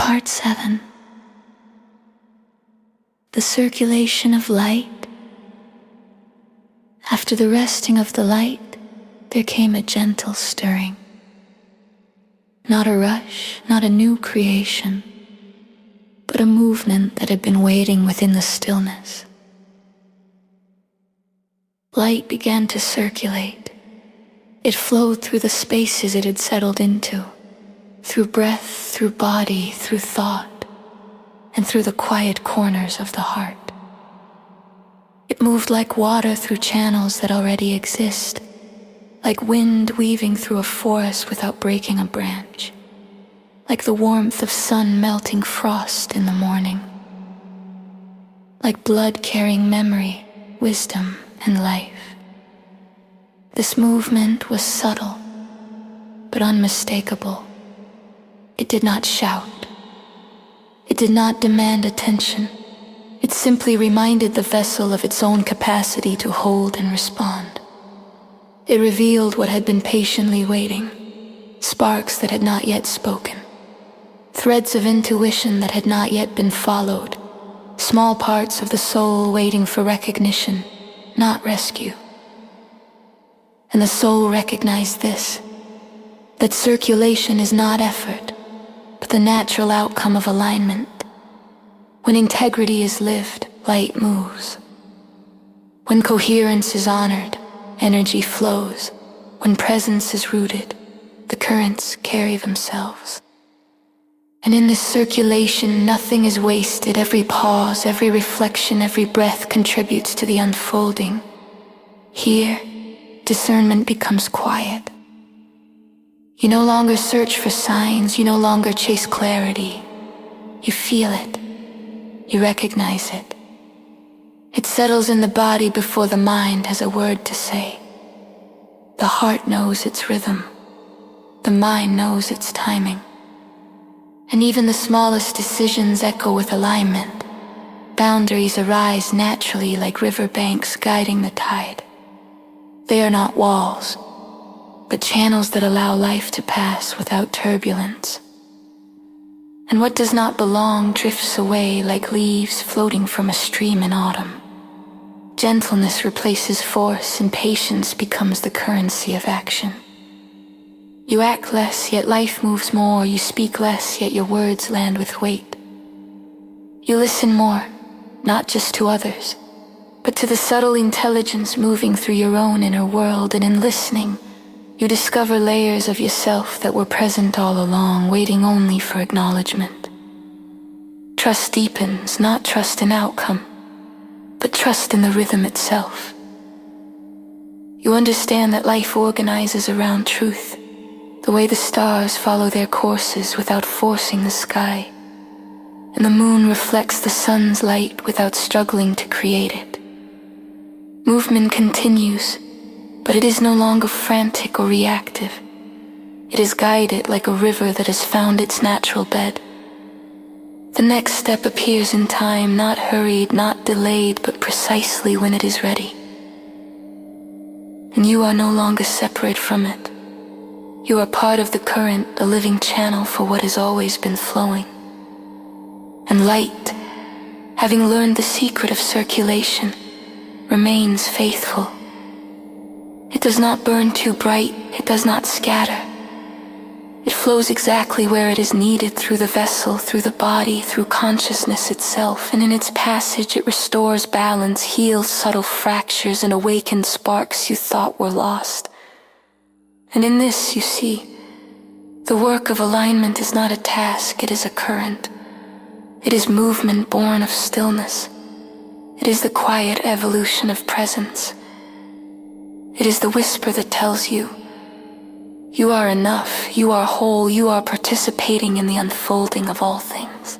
Part 7. The circulation of light. After the resting of the light, there came a gentle stirring. Not a rush, not a new creation, but a movement that had been waiting within the stillness. Light began to circulate. It flowed through the spaces it had settled into, through breath, through body, through thought, and through the quiet corners of the heart. It moved like water through channels that already exist, like wind weaving through a forest without breaking a branch, like the warmth of sun melting frost in the morning, like blood carrying memory, wisdom, and life. This movement was subtle, but unmistakable. It did not shout. It did not demand attention. It simply reminded the vessel of its own capacity to hold and respond. It revealed what had been patiently waiting, sparks that had not yet spoken, threads of intuition that had not yet been followed, small parts of the soul waiting for recognition, not rescue. And the soul recognized this, that circulation is not effort, but the natural outcome of alignment. When integrity is lived, light moves. When coherence is honored, energy flows. When presence is rooted, the currents carry themselves. And in this circulation, nothing is wasted. Every pause, every reflection, every breath contributes to the unfolding. Here, discernment becomes quiet. You no longer search for signs, you no longer chase clarity. You feel it. You recognize it. It settles in the body before the mind has a word to say. The heart knows its rhythm. The mind knows its timing. And even the smallest decisions echo with alignment. Boundaries arise naturally like riverbanks guiding the tide. They are not walls, but channels that allow life to pass without turbulence. And what does not belong drifts away like leaves floating from a stream in autumn. Gentleness replaces force and patience becomes the currency of action. You act less, yet life moves more. You speak less, yet your words land with weight. You listen more, not just to others, but to the subtle intelligence moving through your own inner world. And in listening, you discover layers of yourself that were present all along, waiting only for acknowledgement. Trust deepens, not trust in outcome, but trust in the rhythm itself. You understand that life organizes around truth, the way the stars follow their courses without forcing the sky, and the moon reflects the sun's light without struggling to create it. Movement continues, but it is no longer frantic or reactive. It is guided like a river that has found its natural bed. The next step appears in time, not hurried, not delayed, but precisely when it is ready. And you are no longer separate from it. You are part of the current, a living channel for what has always been flowing. And light, having learned the secret of circulation, remains faithful. It does not burn too bright, it does not scatter. It flows exactly where it is needed, through the vessel, through the body, through consciousness itself, and in its passage it restores balance, heals subtle fractures, and awakens sparks you thought were lost. And in this, you see, the work of alignment is not a task, it is a current. It is movement born of stillness. It is the quiet evolution of presence. It is the whisper that tells you, you are enough, you are whole, you are participating in the unfolding of all things.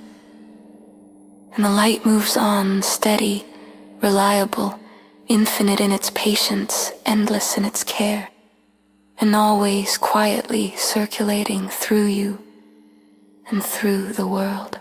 And the light moves on, steady, reliable, infinite in its patience, endless in its care, and always quietly circulating through you and through the world.